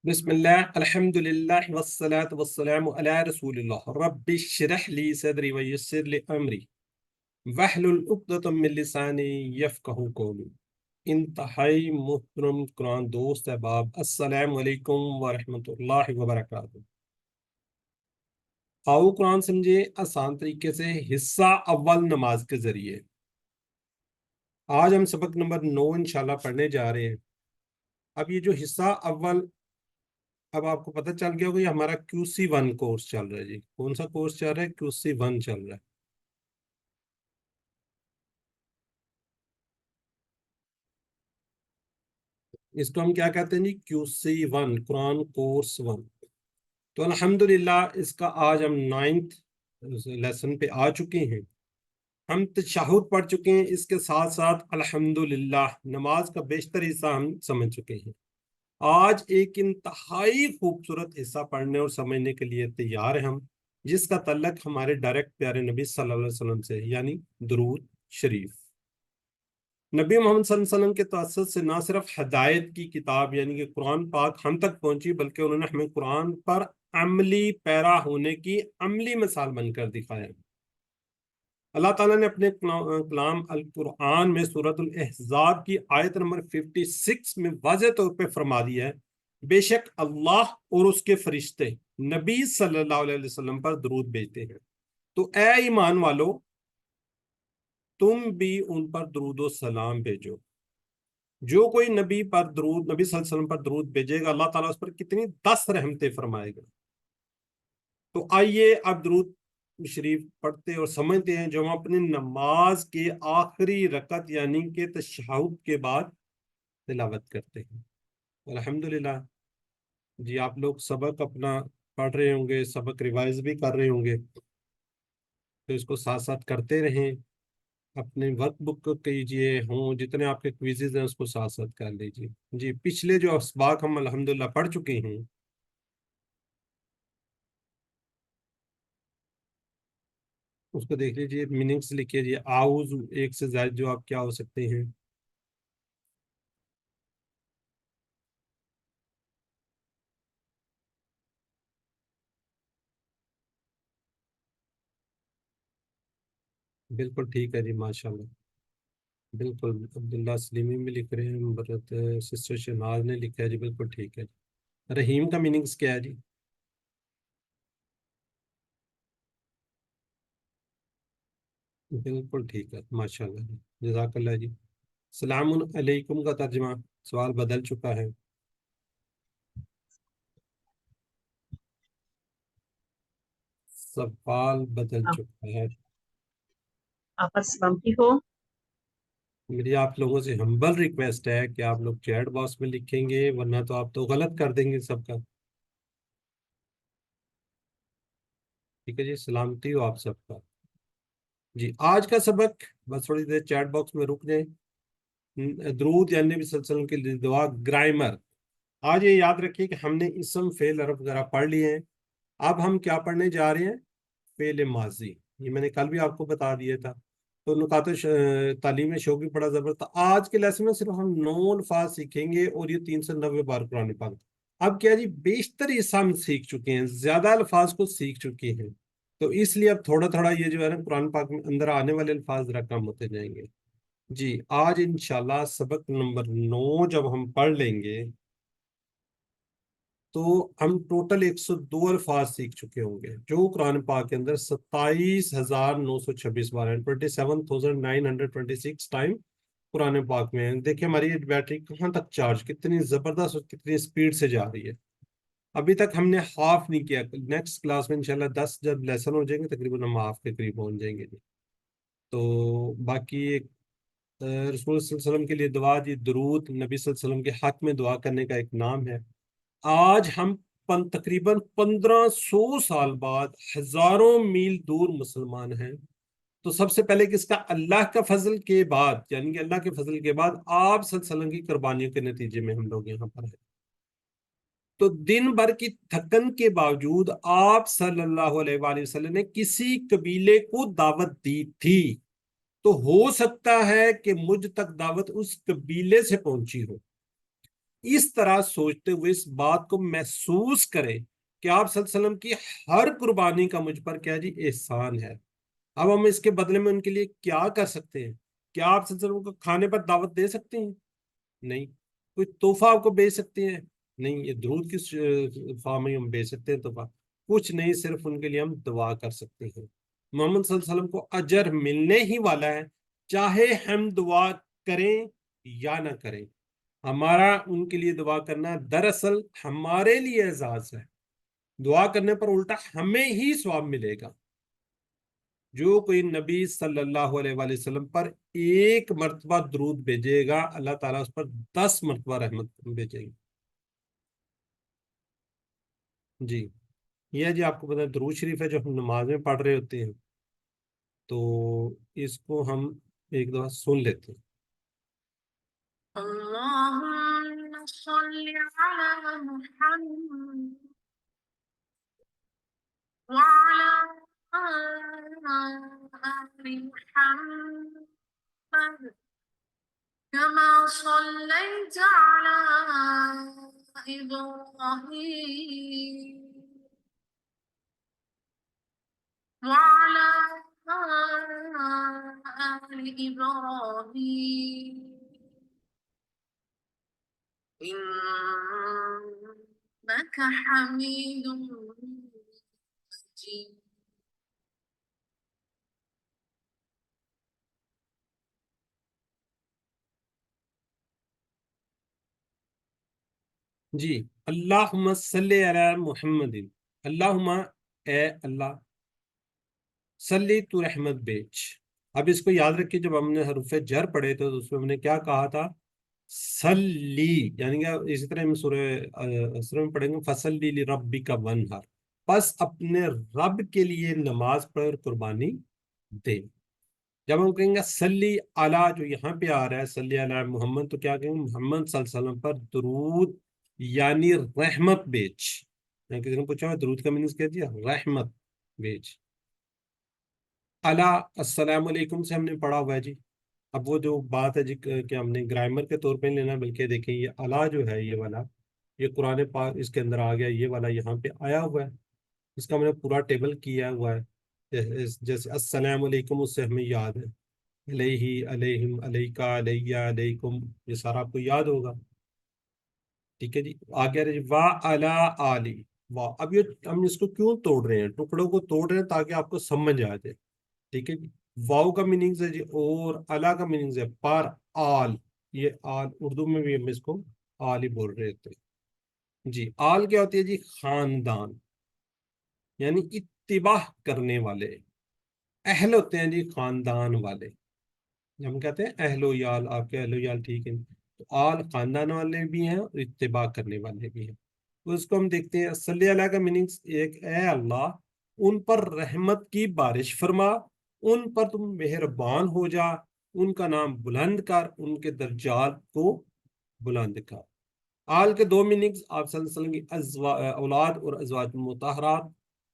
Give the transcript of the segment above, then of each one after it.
بسم الله الحمد لله والصلاة والسلام على رسول الله رب اشرح لي صدري ويسر لي أمري واحلل عقدة من لساني يفقهوا قولي. انتہائی محترم قرآن دوست احباب، السلام علیکم ورحمۃ اللہ وبرکاتہ۔ آؤ قرآن سمجھے آسان طریقے سے، حصہ اول نماز کے ذریعے۔ آج ہم سبق نمبر 9 انشاءاللہ پڑھنے جا رہے ہیں۔ اب یہ جو حصہ اول، اب آپ کو پتہ چل گیا ہوگا، یہ ہمارا QC1 کورس چل رہا ہے۔ جی کون سا کورس چل رہا ہے؟ QC1 چل رہا ہے۔ اس کو ہم کیا کہتے ہیں جی؟ QC1، قرآن کورس 1۔ تو الحمدللہ اس کا آج ہم 9th لیسن پہ آ چکے ہیں۔ ہم تشہد پڑھ چکے ہیں، اس کے ساتھ ساتھ الحمدللہ نماز کا بیشتر حصہ ہم سمجھ چکے ہیں۔ آج ایک انتہائی خوبصورت حصہ پڑھنے اور سمجھنے کے لیے تیار ہیں ہم، جس کا تعلق ہمارے ڈائریکٹ پیارے نبی صلی اللہ علیہ وسلم سے، یعنی درود شریف۔ نبی محمد صلی اللہ علیہ وسلم کے توسط سے نہ صرف ہدایت کی کتاب یعنی کہ قرآن پاک ہم تک پہنچی، بلکہ انہوں نے ہمیں قرآن پر عملی پیرا ہونے کی عملی مثال بن کر دکھایا۔ اللہ تعالیٰ نے اپنے کلام القرآن میں سورۃ الاحزاب کی آیت نمبر 56 میں واضح طور پہ فرما دیا ہے، بے شک اللہ اور اس کے فرشتے نبی صلی اللہ علیہ وسلم پر درود بھیجتے ہیں، تو اے ایمان والو تم بھی ان پر درود و سلام بھیجو۔ جو کوئی نبی صلی اللہ علیہ وسلم پر درود بھیجے گا، اللہ تعالیٰ اس پر کتنی 10 رحمتیں فرمائے گا۔ تو آئیے اب درود شریف پڑھتے اور سمجھتے ہیں، جو ہم اپنی نماز کے آخری رکعت یعنی کہ تشہد کے بعد تلاوت کرتے ہیں۔ الحمدللہ جی آپ لوگ سبق اپنا پڑھ رہے ہوں گے، سبق ریوائز بھی کر رہے ہوں گے، تو اس کو ساتھ ساتھ کرتے رہیں۔ اپنے ورک بک کو کیجئے، جتنے آپ کے کویزز ہیں اس کو ساتھ ساتھ کر لیجئے۔ جی پچھلے جو اسباق ہم الحمدللہ پڑھ چکے ہیں، اس کو دیکھ لیجئے، میننگز لکھیے جی۔ اعوذ ایک سے زائد جو آپ کیا ہو سکتے ہیں؟ بالکل ٹھیک ہے جی، ماشاءاللہ بالکل۔ عبداللہ سلیمی بھی لکھ رہے ہیں، برت سسٹر شہناز نے لکھا ہے جی، بالکل ٹھیک ہے جی۔ رحیم کا میننگز کیا ہے جی؟ بالکل ٹھیک ہے، ماشاءاللہ جی، جزاک اللہ جی۔ السلام علیکم کا ترجمہ، سوال بدل چکا ہے۔ سوال بدل چکا ہے۔ آپ السلام ٹھیک ہو؟ میری آپ لوگوں سے ہمبل ریکویسٹ ہے کہ آپ لوگ چیٹ باکس میں لکھیں گے، ورنہ تو آپ تو غلط کر دیں گے سب کا۔ ٹھیک ہے جی، سلامتی ہو آپ سب کا۔ جی آج کا سبق، بس تھوڑی دیر چیٹ باکس میں رک جائیں۔ درود یعنی نبی صلی اللہ علیہ وسلم کے لیے دعا، گرامر۔ آج یہ یاد رکھیے کہ ہم نے اسم، فعل، حرف وغیرہ پڑھ لیے ہیں۔ اب ہم کیا پڑھنے جا رہے ہیں؟ فعل ماضی۔ یہ میں نے کل بھی آپ کو بتا دیا تھا۔ تو نکات تعلیم شوقی بڑا زبردست تھا۔ آج کے لیسن میں صرف ہم 9 الفاظ سیکھیں گے، اور یہ 390 بار قرآن پاک۔ اب کیا جی، بیشتر حصہ ہم سیکھ چکے ہیں، زیادہ الفاظ کو سیکھ چکے ہیں، تو اس لیے اب تھوڑا تھوڑا یہ جو ہے نا قرآن پاک میں اندر آنے والے الفاظ ذرا کم ہوتے جائیں گے۔ جی آج انشاءاللہ سبق نمبر 9 جب ہم پڑھ لیں گے تو ہم ٹوٹل 102 الفاظ سیکھ چکے ہوں گے، جو قرآن پاک کے اندر 27,926 بار ہیں، 27,926 ٹائم قرآن پاک میں ہیں۔ دیکھیں ہماری بیٹری کہاں تک چارج، کتنی زبردست اور کتنی سپیڈ سے جا رہی ہے۔ ابھی تک ہم نے ہاف نہیں کیا، نیکسٹ کلاس میں انشاءاللہ 10 جب لیسن ہو جائیں گے تقریباً ہم ہاف کے قریب پہنچ جائیں گے جی۔ تو باقی رسول صلی اللہ علیہ وسلم کے لیے دعا، جی درود نبی صلی اللہ علیہ وسلم کے حق میں دعا کرنے کا ایک نام ہے۔ آج ہم تقریباً 1500 سال بعد ہزاروں میل دور مسلمان ہیں، تو سب سے پہلے کس کا؟ اللہ کا فضل کے بعد، یعنی کہ اللہ کے فضل کے بعد آپ صلی اللہ علیہ وسلم کی قربانیوں کے نتیجے میں ہم لوگ یہاں پر ہیں۔ تو دن بھر کی تھکن کے باوجود آپ صلی اللہ علیہ وآلہ وسلم نے کسی قبیلے کو دعوت دی تھی، تو ہو سکتا ہے کہ مجھ تک دعوت اس قبیلے سے پہنچی ہو، اس طرح سوچتے ہوئے اس بات کو محسوس کریں کہ آپ صلی اللہ علیہ وسلم کی ہر قربانی کا مجھ پر کیا جی احسان ہے. اب ہم اس کے بدلے میں ان کے لیے کیا کر سکتے ہیں؟ کیا آپ صلی اللہ علیہ وسلم کو کھانے پر دعوت دے سکتے ہیں؟ نہیں. کوئی تحفہ آپ کو بھیج سکتے ہیں؟ نہیں. یہ درود کس فارم میں ہم بھیج سکتے ہیں تحفہ؟ کچھ نہیں. صرف ان کے لیے ہم دعا کر سکتے ہیں. محمد صلی اللہ علیہ وسلم کو اجر ملنے ہی والا ہے چاہے ہم دعا کریں یا نہ کریں. ہمارا ان کے لیے دعا کرنا دراصل ہمارے لیے اعزاز ہے. دعا کرنے پر الٹا ہمیں ہی ثواب ملے گا. جو کوئی نبی صلی اللہ علیہ وآلہ وسلم پر ایک مرتبہ درود بھیجے گا اللہ تعالیٰ اس پر 10 مرتبہ رحمت بھیجے گا. جی یہ ہے جی. آپ کو پتا ہے درود شریف ہے جو ہم نماز میں پڑھ رہے ہوتے ہیں تو اس کو ہم ایک دفعہ سن لیتے ہیں. اللهم صل على محمد وعلى آل محمد كما صليت على إبراهيم وعلى آل إبراهيم إنك حميد مجيد. جی اللہم صلی علی محمد. اللہم اے اللہ صلی تو رحمت بیچ. اب اس کو یاد رکھیے جب ہم نے حروف جر پڑھے تھے تو اس میں ہم نے کیا کہا تھا؟ صلی. یعنی کہ اسی طرح ہم سورہ اسر میں پڑھیں گے فصلی لربک ونحر. پس اپنے رب کے لیے نماز پڑھ اور قربانی دے. جب ہم کہیں گے صلی علی جو یہاں پہ آ رہا ہے صلی علی محمد تو کیا کہیں گے؟ محمد صلی اللہ علیہ وسلم پر درود یعنی رحمت بیچ. یعنی کسی نے پوچھا درود کا میننگ کیا دیا؟ رحمت بیچ. علی السلام علیکم سے ہم نے پڑھا ہوا ہے جی. اب وہ جو بات ہے جی کہ ہم نے گرامر کے طور پہ لینا بلکہ دیکھیں یہ علی جو ہے یہ والا یہ قرآن پاک اس کے اندر آ گیا. یہ والا یہاں پہ آیا ہوا ہے. اس کا ہم نے پورا ٹیبل کیا ہوا ہے. جیسے السلام علیکم اس سے ہمیں یاد ہے علیہ علیہم علیکہ علیہ علیکم یہ سارا آپ کو یاد ہوگا. ٹھیک ہے جی. آگے رہے وا علی آلی. واہ. اب یہ ہم اس کو کیوں توڑ رہے ہیں؟ ٹکڑوں کو توڑ رہے ہیں تاکہ آپ کو سمجھ آ جائے. ٹھیک ہے جی. واؤ کا میننگ ہے جی اور علی کا میننگ ہے پر آل. یہ آل اردو میں بھی ہم اس کو آل ہی بول رہے تھے جی. آل کیا ہوتی ہے جی؟ خاندان یعنی اتباع کرنے والے. اہل ہوتے ہیں جی خاندان والے. ہم کہتے ہیں اہل و یال. آپ کے اہل و یال ٹھیک ہے تو آل خاندان والے بھی ہیں اور اتباع کرنے والے بھی ہیں. تو اس کو ہم دیکھتے ہیں صلی اللہ کا میننگ ایک اے اللہ ان پر رحمت کی بارش فرما ان پر تم مہربان ہو جا ان کا نام بلند کر ان کے درجات کو بلند کر. آل کے دو میننگز آپ صلی اللہ علیہ وسلم کی اولاد اور ازواج مطہرات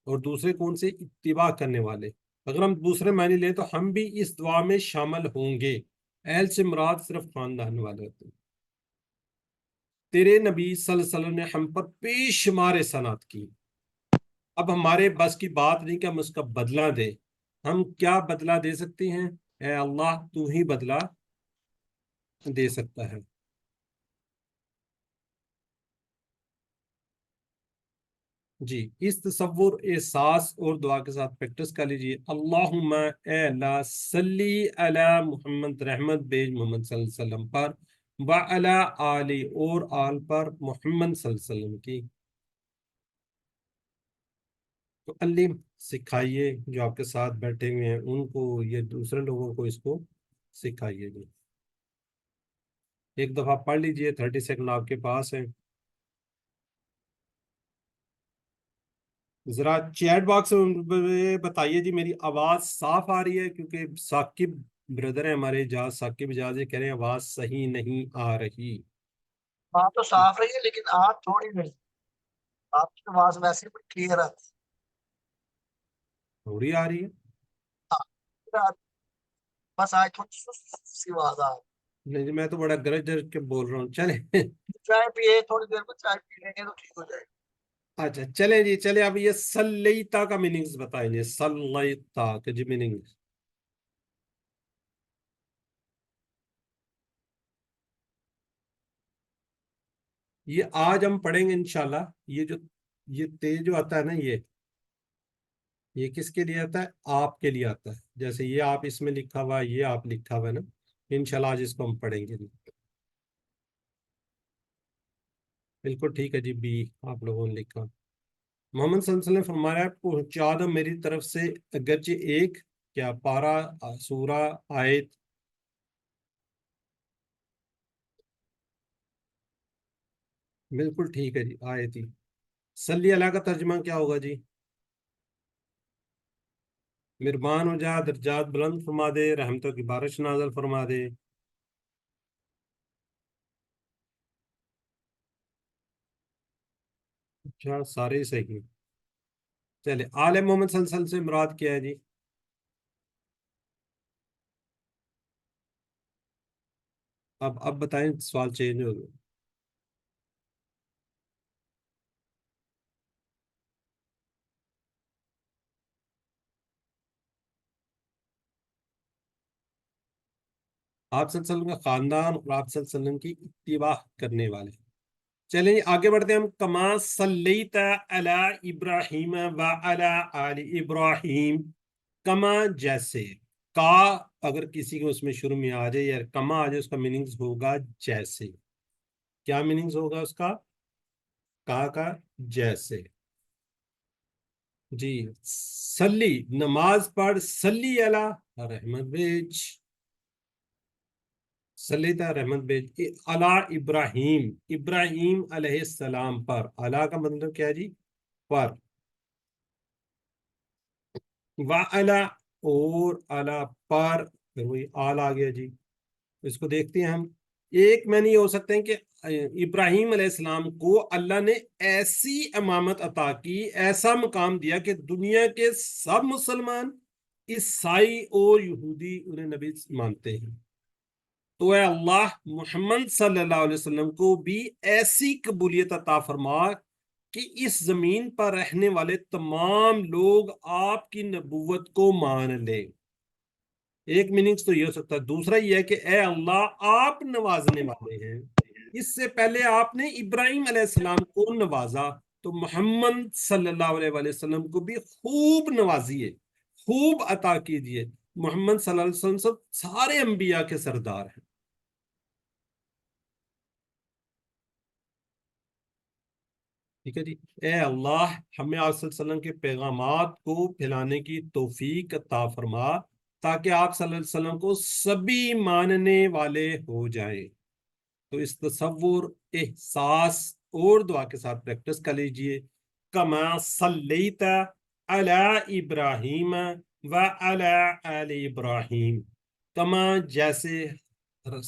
اور دوسرے کون سے؟ اتباع کرنے والے. اگر ہم دوسرے معنی لیں تو ہم بھی اس دعا میں شامل ہوں گے. اہل سے مراد صرف خاندان والے ہوتے ہیں. تیرے نبی صلی اللہ علیہ وسلم نے ہم پر بے شمار احسانات کی. اب ہمارے بس کی بات نہیں کہ ہم اس کا بدلہ دیں. ہم کیا بدلہ دے سکتے ہیں؟ اے اللہ تو ہی بدلہ دے سکتا ہے. جی اس تصور احساس اور دعا کے ساتھ پریکٹس کر لیجیے. اللہم اے اللہ صلی علی محمد رحمت بیج محمد صلی اللہ علیہ وسلم پر وعلی آلی اور آل پر محمد صلی اللہ علیہ وسلم کی. تو علم سکھائیے جو آپ کے ساتھ بیٹھے ہوئے ہیں ان کو یہ دوسرے لوگوں کو اس کو سکھائیے. جی ایک دفعہ پڑھ لیجئے 30 سیکنڈ آپ کے پاس ہیں. ذرا چیٹ باکس میں بتائیے جی میری آواز صاف آ رہی ہے کیونکہ ثاقب بردر ہیں ہمارے اجاز ثاقب اجاز یہ کہہ رہے ہیں آواز صحیح نہیں آ رہی. بات تو صاف رہی ہے لیکن آپ تھوڑی نہیں. آپ کی آواز ویسے بھی کلیئر ہے. تھوڑی آ رہی ہے. بس آج تھوڑی سی آواز آ رہی ہے. نہیں جی، میں تو بڑا گرج گرج کے بول رہا ہوں. چلیں چائے پیے تھوڑی دیر میں چائے پی لیں گے تو ٹھیک ہو جائے گا. اچھا چلیں جی، چلیں اب یہ سلیتا کا میننگز بتائیں گے. سلیتا کے جی میننگ. یہ آج ہم پڑھیں گے انشاءاللہ. یہ تے جو آتا ہے نا، یہ کس کے لیے آتا ہے؟ آپ کے لیے آتا ہے. جیسے یہ آپ اس میں لکھا ہوا ہے، یہ آپ لکھا ہوا ہے نا. انشاءاللہ آج اس کو ہم پڑھیں گے. بالکل ٹھیک ہے جی. بی آپ لوگوں نے لکھا. محمد صلی اللہ علیہ وسلم فرمایا پہنچا دو میری طرف سے اگرچہ ایک کیا پارا، سورہ، آیت. بالکل ٹھیک ہے جی، آیت ہی. صلی اللہ کا ترجمہ کیا ہوگا جی؟ مہربان ہو جا، درجات بلند فرما دے، رحمتوں کی بارش نازل فرما دے. اچھا سارے ہی صحیح ہیں. چلے آل محمد صلی اللہ علیہ وسلم سے مراد کیا ہے جی؟ اب بتائیں، سوال چینج ہو گیا. آپ صلی اللہ علیہ وسلم کا خاندان اور آپ صلی اللہ علیہ وسلم کی اتباع کرنے والے. چلیں آگے بڑھتے ہیں ہم. کما صلیت علی ابراہیم و علی آل ابراہیم. کما جیسے. کا اگر کسی کو اس میں شروع میں آ جائے یا کما آ جائے، اس کا میننگز ہوگا جیسے. کیا میننگز ہوگا اس کا؟ کا جیسے. جی صلی نماز پڑھ، صلی علی رحمت بیج. صلیتا رحمت بیج علی ابراہیم، ابراہیم علیہ السلام پر. علی کا مطلب کیا ہے جی؟ پر. وعلی اور علی پر، پھر وہی آل آ گیا جی. اس کو دیکھتے ہیں ہم. ایک میں نہیں ہو سکتے ہیں کہ ابراہیم علیہ السلام کو اللہ نے ایسی امامت عطا کی، ایسا مقام دیا کہ دنیا کے سب مسلمان، عیسائی اور یہودی انہیں نبی مانتے ہیں. تو اے اللہ محمد صلی اللہ علیہ وسلم کو بھی ایسی قبولیت عطا فرما کہ اس زمین پر رہنے والے تمام لوگ آپ کی نبوت کو مان لیں. ایک میننگز تو یہ ہو سکتا ہے. دوسرا یہ ہے کہ اے اللہ آپ نوازنے والے ہیں. اس سے پہلے آپ نے ابراہیم علیہ السلام کو نوازا، تو محمد صلی اللہ علیہ وسلم کو بھی خوب نوازیے، خوب عطا کیجیے. محمد صلی اللہ علیہ وسلم سب سارے انبیاء کے سردار ہیں. ٹھیک ہے جی. اے اللہ ہمیں آپ صلی اللہ علیہ وسلم کے پیغامات کو پھیلانے کی توفیق عطا فرما، تاکہ آپ صلی اللہ علیہ وسلم کو سبھی ماننے والے ہو جائیں. تو اس تصور، احساس اور دعا کے ساتھ پریکٹس کر لیجئے. کما صلیت علی ابراہیم و علی آل ابراہیم. کما جیسے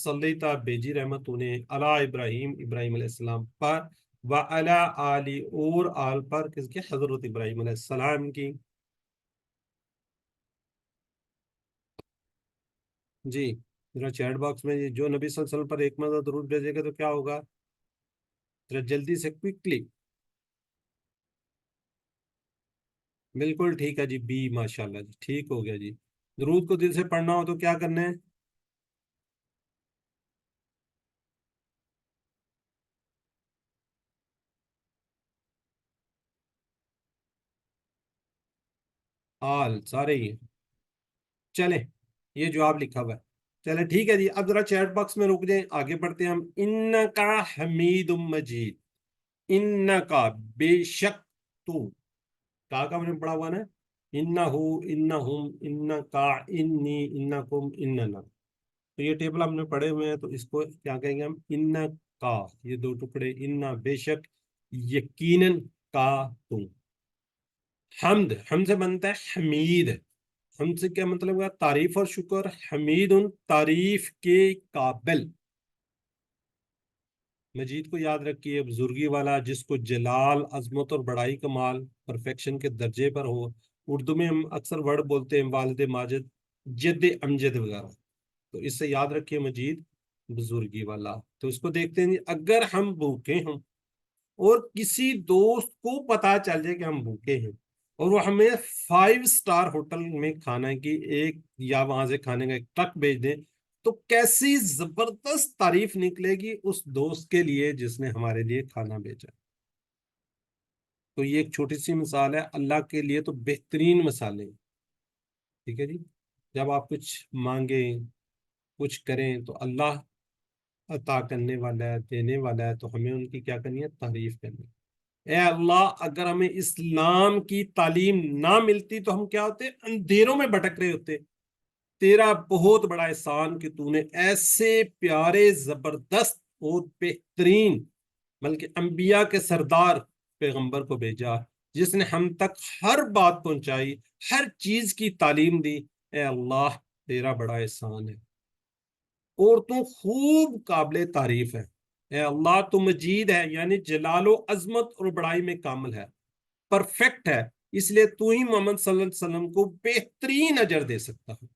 صلیت بیجی رحمت انہیں علی ابراہیم، ابراہیم علیہ السلام پر، و علی آل اور آل پر، کس کے؟ حضرت ابراہیم علیہ السلام کی. جی ذرا چیٹ باکس میں جو نبی صلی اللہ علیہ وسلم پر ایک مرتبہ درود بھیجے گا تو کیا ہوگا؟ ذرا جلدی سے کوئکلی. بالکل ٹھیک ہے جی. بی ماشاءاللہ جی، ٹھیک ہو گیا جی. درود کو دل سے پڑھنا ہو تو کیا کرنا ہے؟ آل سارے ہی ہیں. چلیں یہ جواب لکھا ہوا ہے. چلیں ٹھیک ہے جی. اب ذرا چیٹ باکس میں رک جائیں، آگے بڑھتے ہیں ہم. انکا حمید مجید. انکا بے شک تو. کا میں نے پڑھا ہوا نا. انہو، انہم، انکا، انی، انکم، اننا. تو یہ ٹیبل ہم نے پڑھے ہوئے ہیں، تو اس کو کیا کہیں گے ہم؟ انکا، یہ دو ٹکڑے، انا بے شک، یقیناً، کا تم. حمد، حمد سے بنتا ہے حمید. حمد سے کیا مطلب ہے؟ تعریف اور شکر. حمید ان تعریف کے قابل. مجید کو یاد رکھیے، بزرگی والا، جس کو جلال، عظمت اور بڑائی کمال پرفیکشن کے درجے پر ہو. اردو میں ہم اکثر ورڈ بولتے ہیں والد ماجد، جد امجد وغیرہ. تو اس سے یاد رکھیے مجید بزرگی والا. تو اس کو دیکھتے ہیں. اگر ہم بھوکے ہوں اور کسی دوست کو پتا چل جائے کہ ہم بھوکے ہیں اور وہ ہمیں 5 اسٹار ہوٹل میں کھانا کی ایک یا وہاں سے کھانے کا ایک ٹرک بھیج دیں تو کیسی زبردست تعریف نکلے گی اس دوست کے لیے جس نے ہمارے لیے کھانا بھیجا. تو یہ ایک چھوٹی سی مثال ہے. اللہ کے لیے تو بہترین مثالیں. ٹھیک ہے جی. جب آپ کچھ مانگیں کچھ کریں تو اللہ عطا کرنے والا ہے, دینے والا ہے, تو ہمیں ان کی کیا کرنی ہے؟ تعریف کرنی ہے. اے اللہ, اگر ہمیں اسلام کی تعلیم نہ ملتی تو ہم کیا ہوتے؟ اندھیروں میں بھٹک رہے ہوتے. تیرا بہت بڑا احسان کہ تو نے ایسے پیارے زبردست اور بہترین بلکہ انبیاء کے سردار پیغمبر کو بھیجا جس نے ہم تک ہر بات پہنچائی, ہر چیز کی تعلیم دی. اے اللہ, تیرا بڑا احسان ہے اور تو خوب قابل تعریف ہے. اے اللہ, تو مجید ہے, یعنی جلال و عظمت اور بڑائی میں کامل ہے, پرفیکٹ ہے. اس لیے تو ہی محمد صلی اللہ علیہ وسلم کو بہترین اجر دے سکتا ہے.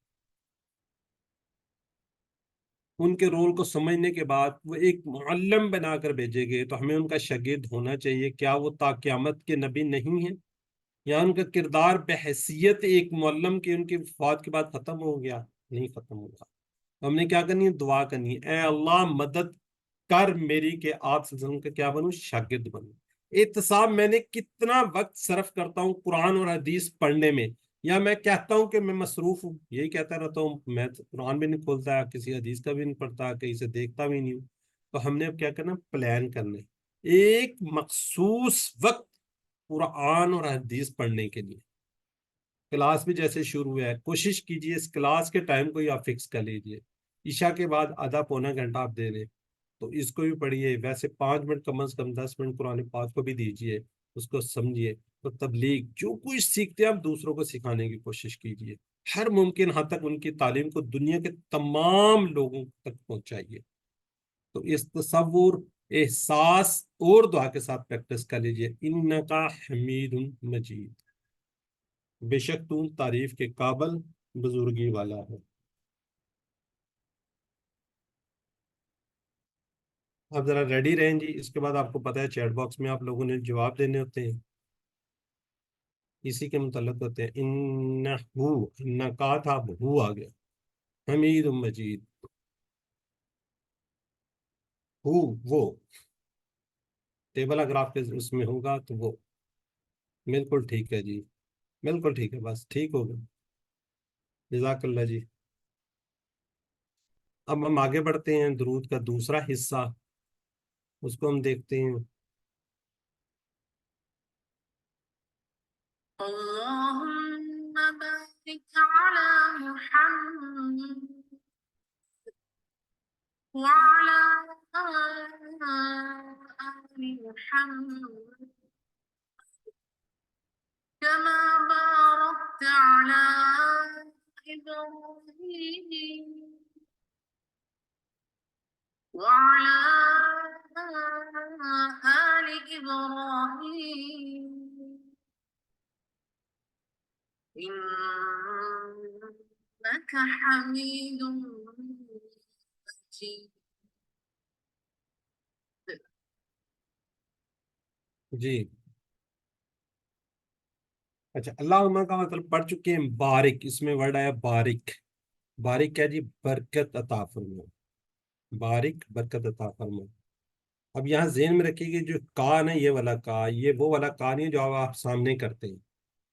ان کے رول کو سمجھنے کے بعد وہ ایک معلم بنا کر بھیجے گئے تو ہمیں ان کا شاگرد ہونا چاہیے. کیا وہ تا قیامت کے نبی نہیں ہیں؟ یا ان کا کردار بحیثیت ایک معلم کے ان کی وفات کے بعد ختم ہو گیا؟ نہیں ختم ہوگا. ہم نے کیا کرنی ہے؟ دعا کرنی ہے. اے اللہ, مدد کر میری کہ آپ صلی اللہ علیہ وسلم کا کیا بنوں؟ شاگرد بنوں. احتساب, میں نے کتنا وقت صرف کرتا ہوں قرآن اور حدیث پڑھنے میں, یا میں کہتا ہوں کہ میں مصروف ہوں, یہی کہتا رہتا ہوں, میں قرآن بھی نہیں کھولتا, کسی حدیث کا بھی نہیں پڑھتا, کہیں سے دیکھتا بھی نہیں ہوں. تو ہم نے اب کیا کرنا؟ پلان کرنا ہے ایک مخصوص وقت قرآن اور حدیث پڑھنے کے لیے. کلاس بھی جیسے شروع ہوا ہے, کوشش کیجئے اس کلاس کے ٹائم کو ہی آپ فکس کر لیجئے. عشاء کے بعد آدھا پونا گھنٹہ آپ دے دیں تو اس کو بھی پڑھیے. ویسے 5 منٹ کم از کم 10 منٹ قرآن پاک کو بھی دیجئے, اس کو سمجھیے. تو تبلیغ جو کچھ سیکھتے ہیں آپ دوسروں کو سکھانے کی کوشش کیجئے. ہر ممکن حد تک ان کی تعلیم کو دنیا کے تمام لوگوں تک پہنچائیے. تو اس تصور, احساس اور دعا کے ساتھ پریکٹس کر لیجئے. انکا حمید مجید, بے شک تو تعریف کے قابل بزرگی والا ہے. آپ ذرا ریڈی رہیں جی. اس کے بعد آپ کو پتا ہے چیٹ باکس میں آپ لوگوں نے جواب دینے ہوتے ہیں, اسی کے متعلق ہوتے ہیں. انہو, انکا تھا, ہو آ گیا. حمید مجید, ہو وہ ٹیبل اگر آپ کے اس میں ہوگا تو وہ. بالکل ٹھیک ہے جی, بالکل ٹھیک ہے, بس ٹھیک ہوگا. جزاک اللہ جی. اب ہم آگے بڑھتے ہیں. درود کا دوسرا حصہ, اس کو ہم دیکھتے ہیں. اللهم بارك على محمد وعلى آل محمد كما باركت على إبراهيم وعلى آل إبراهيم إنك حميد مجيد. جی اچھا, اللہم کا مطلب پڑھ چکے ہیں. بارک, اس میں ورڈ آیا بارک. بارک کیا جی؟ برکت عطا فرما. بارک, برکت عطا فرما. اب یہاں ذہن میں رکھیے کہ جو کا نا, یہ والا کا, یہ وہ والا کا نہیں جو آپ سامنے کرتے ہیں,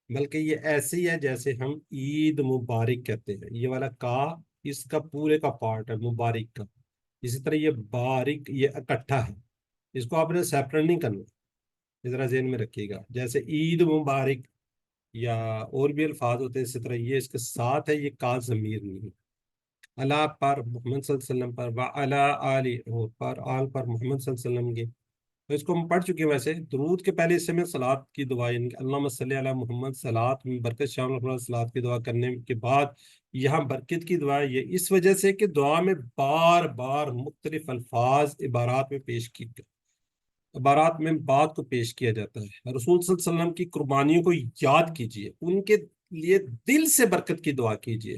بلکہ یہ ایسے ہی ہے جیسے ہم عید مبارک کہتے ہیں. یہ والا کا اس کا پورے کا پارٹ ہے مبارک کا. اسی طرح یہ بارک, یہ اکٹھا ہے, اس کو آپ نے سیپریٹ نہیں کرنا. اس طرح ذہن میں رکھیے گا. جیسے عید مبارک یا اور بھی الفاظ ہوتے ہیں, اسی طرح یہ اس کے ساتھ ہے, یہ کا ضمیر نہیں. اللہ پر محمد صلی اللہ علیہ وسلم پر, وعلی آل, اور پر آل پر محمد صلی اللہ علیہ وسلم کے. تو اس کو ہم پڑھ چکے ہیں. ویسے درود کے پہلے حصے میں صلوات کی دعا, یعنی کہ اللہم صلی علی محمد, صلوات میں برکت شامل, صلوات کی دعا کرنے کے بعد یہاں برکت کی دعا یہ اس وجہ سے کہ دعا میں بار بار مختلف الفاظ عبارات میں پیش کی گئے, عبارات میں بات کو پیش کیا جاتا ہے. رسول صلی اللہ علیہ وسلم کی قربانیوں کو یاد کیجئے, ان کے لیے دل سے برکت کی دعا کیجئے.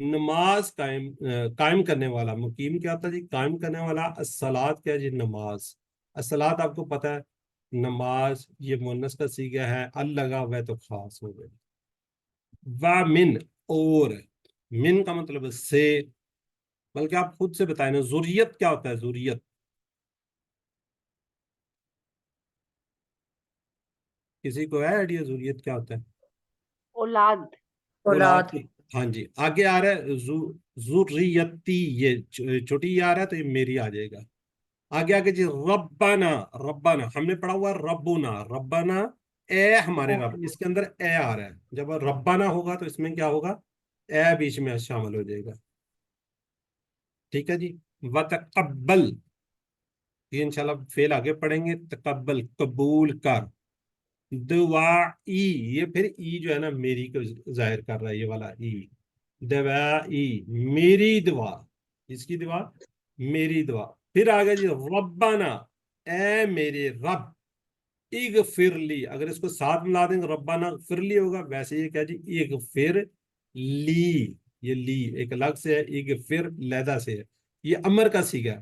نماز قائم کرنے والا مقیم کیا ہوتا ہے جی؟ قائم کرنے والا. الصلاۃ کیا جی؟ نماز. الصلاۃ آپ کو پتہ ہے نماز یہ مؤنث کا صیغہ ہے، ال لگا ہوا ہے تو خاص ہو گئے. من اور من کا مطلب ہے سے، بلکہ آپ خود سے بتائیں نا ذریت کیا ہوتا ہے؟ ذریت کسی کو ہے آئیڈیا ذریت کیا ہوتا ہے؟ اولاد. اولاد کی. ہاں جی آگے آ رہا ہے ذریتی، یہ چھوٹی آ رہا ہے تو یہ میری آ جائے گا. آگے آگے جی ربنا. ربنا ہم نے پڑھا ہوا ہے ربنا. ربنا اے ہمارے رب، اس کے اندر اے آ رہا ہے. جب ربنا ہوگا تو اس میں کیا ہوگا؟ اے بیچ میں شامل ہو جائے گا. ٹھیک ہے جی. وتقبل یہ انشاءاللہ فعل آگے پڑھیں گے. تقبل قبول کر. دعائی یہ پھر ای جو ہے نا میری کو ظاہر کر رہا ہے، یہ والا ای. دعائی میری دعا. اس کی دعا میری دعا. پھر آگے جی ربنا اے میرے رب. اغفر لی اگر اس کو ساتھ ملا دیں تو ربنا اغفر لی ہوگا. ویسے یہ کیا جی اغفر لی، یہ لی ایک الگ سے ہے، اغفر لیدا سے ہے. یہ امر کا صیغہ ہے.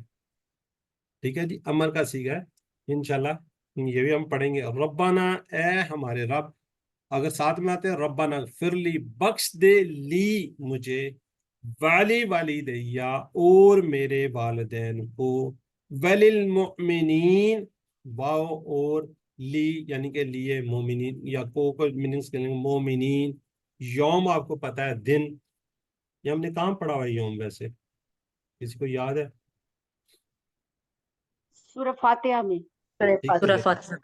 ٹھیک ہے جی امر کا صیغہ ہے. انشاءاللہ یہ بھی ہم پڑھیں گے. ربنا اے ہمارے رب. اگر ساتھ میں آتے ہیں ربنا اغفر لی بخش دے لی مجھے، والی والدیا اور میرے والدین کو، وللمؤمنین واو اور لی یعنی کہ لیے مومنین یا کو میننگز کے لیں مومنین. یوم آپ کو پتہ ہے دن، یہ ہم نے کہاں پڑھا ہوا ہے یوم؟ ویسے کسی کو یاد ہے؟ سورہ فاتحہ میں. ٹھیک ہے سورہ جی. فاتحہ.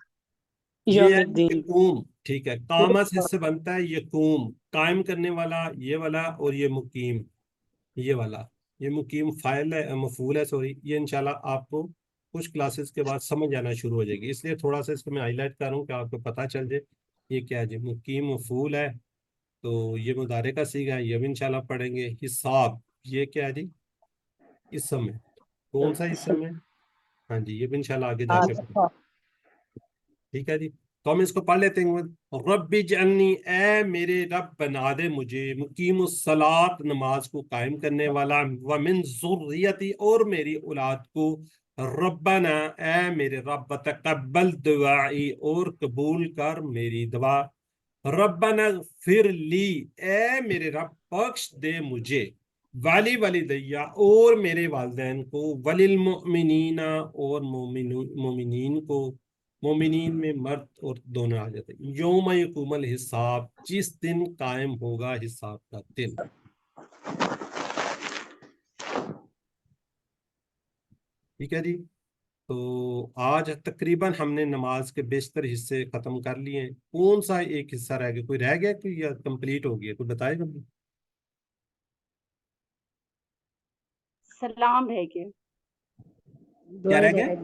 یہ یوم ہے الدین. یقوم. ٹھیک ہے قامہ سے اس سے بنتا ہے یقوم، قائم کرنے والا یہ والا، اور یہ مقیم یہ والا. یہ مقیم فاعل ہے، مفعول ہے سوری. یہ انشاءاللہ آپ کو کچھ کلاسز کے بعد سمجھ آنا شروع ہو جائے گی، اس لیے تھوڑا سا اس کو میں ہائی لائٹ کر رہا ہوں کہ آپ کو پتہ چل جائے یہ کیا ہے جی. مقیم مفعول ہے تو یہ مضارع کا صیغہ ہے، یہ بھی انشاءاللہ پڑھیں گے. حساب یہ کیا ہے جی؟ اسم ہے. کون سا اسم ہے؟ ہاں جی یہ بھی انشاءاللہ آگے جا کے پڑھیں. ٹھیک ہے جی. تو ہم اس کو پڑھ لیتے ہیں. رب اجعلنی اے میرے رب بنا دے مجھے، مقیم الصلاۃ نماز کو قائم کرنے والا، ومن ذریتی اور میری اولاد کو، ربنا اے میرے رب تقبل دعائی اور قبول کر میری دعا، ربنا اغفر لی اے میرے رب بخش دے مجھے، والی والدیا اور میرے والدین کو، وللمؤمنین اور مومنین کو. مومنین میں مرد اور دونوں آ جاتے ہیں. یوم یقوم الحساب جس دن قائم ہوگا حساب کا دن. ٹھیک ہے جی. تو آج تقریباً ہم نے نماز کے بیشتر حصے ختم کر لیے ہیں. کون سا ایک حصہ رہ گیا؟ کوئی رہ گیا کوئی یا کمپلیٹ ہو گیا؟ کوئی بتائے گا؟ سلام ہے کہ کیا رہ گیا؟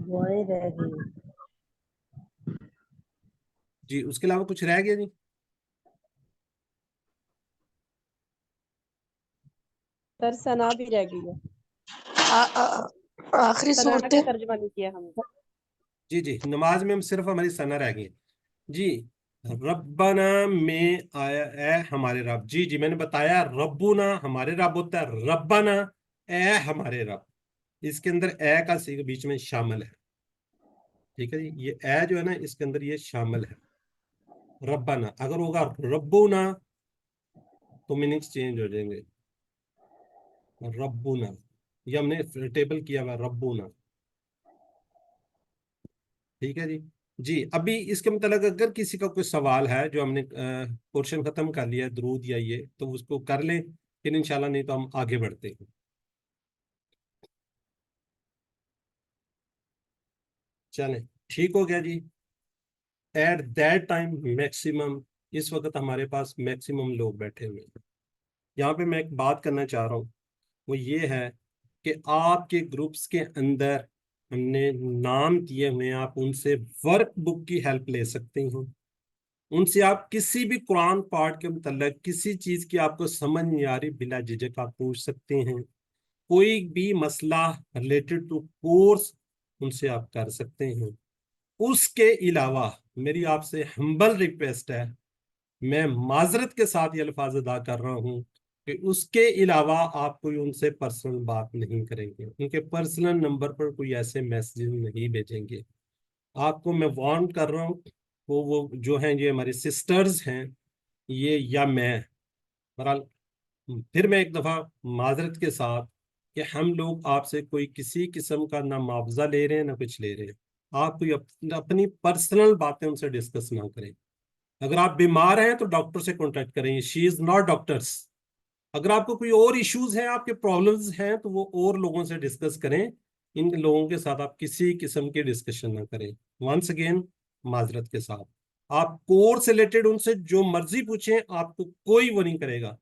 دعائیں رہ گئی. جی اس کے علاوہ کچھ رہ گیا جی؟ سر ثنا بھی رہ گئی ہے. آخری ثنا صورتیں کا ترجمہ نہیں کیا ہم نے. جی جی نماز میں ہم صرف ہماری ثنا رہ گئی جی. ربنا میں آیا اے ہمارے رب. جی جی میں نے بتایا ربنا ہمارے رب ہوتا ہے، ربنا اے ہمارے رب. اس کے اندر اے کا صیغہ بیچ میں شامل ہے. ٹھیک ہے جی یہ اے جو ہے نا اس کے اندر یہ شامل ہے. ربنا اگر ہوگا ربنا تو میننگز چینج ہو جائیں گے. ربنا یہ ہم نے ٹیبل کیا ہوا ربنا. ٹھیک ہے جی. جی ابھی اس کے متعلق اگر کسی کا کوئی سوال ہے جو ہم نے پورشن ختم کر لیا ہے درود یا یہ تو اس کو کر لیں، پھر انشاءاللہ نہیں تو ہم آگے بڑھتے ہیں. چلیں ٹھیک ہو گیا جی. ایٹ دیٹ ٹائم میکسیمم اس وقت ہمارے پاس میکسیمم لوگ بیٹھے ہوئے ہیں. یہاں پہ میں ایک بات کرنا چاہ رہا ہوں وہ یہ ہے کہ آپ کے گروپس کے اندر ہم نے نام دیے ہوئے ہیں، آپ ان سے ورک بک کی ہیلپ لے سکتے ہیں. ان سے آپ کسی بھی قرآن پاٹ کے متعلق کسی چیز کی آپ کو سمجھ نہیں آ رہی بلا جھجک آپ پوچھ سکتے ہیں. کوئی بھی مسئلہ ریلیٹڈ ٹو کورس ان سے آپ کر سکتے ہیں. اس کے علاوہ میری آپ سے ہمبل ریکویسٹ ہے میں معذرت کے ساتھ یہ الفاظ ادا کر رہا ہوں کہ اس کے علاوہ آپ کوئی ان سے پرسنل بات نہیں کریں گے، ان کے پرسنل نمبر پر کوئی ایسے میسیج نہیں بھیجیں گے۔ آپ کو میں وارن کر رہا ہوں، وہ جو ہیں یہ ہماری سسٹرز ہیں یہ یا میں، بہرحال پھر میں ایک دفعہ معذرت کے ساتھ کہ ہم لوگ آپ سے کوئی کسی قسم کا نہ معاوضہ لے رہے ہیں نہ کچھ لے رہے ہیں، آپ کوئی اپنی پرسنل باتیں ان سے ڈسکس نہ کریں۔ اگر آپ بیمار ہیں تو ڈاکٹر سے کانٹیکٹ کریں، شی از ناٹ ڈاکٹرس۔ اگر آپ کو کوئی اور ایشوز ہیں، آپ کے پرابلمز ہیں، تو وہ اور لوگوں سے ڈسکس کریں، ان لوگوں کے ساتھ آپ کسی قسم کی ڈسکشن نہ کریں۔ ونس اگین معذرت کے ساتھ آپ کورس ریلیٹڈ ان سے جو مرضی پوچھیں، آپ کو کوئی وہ نہیں کرے گا۔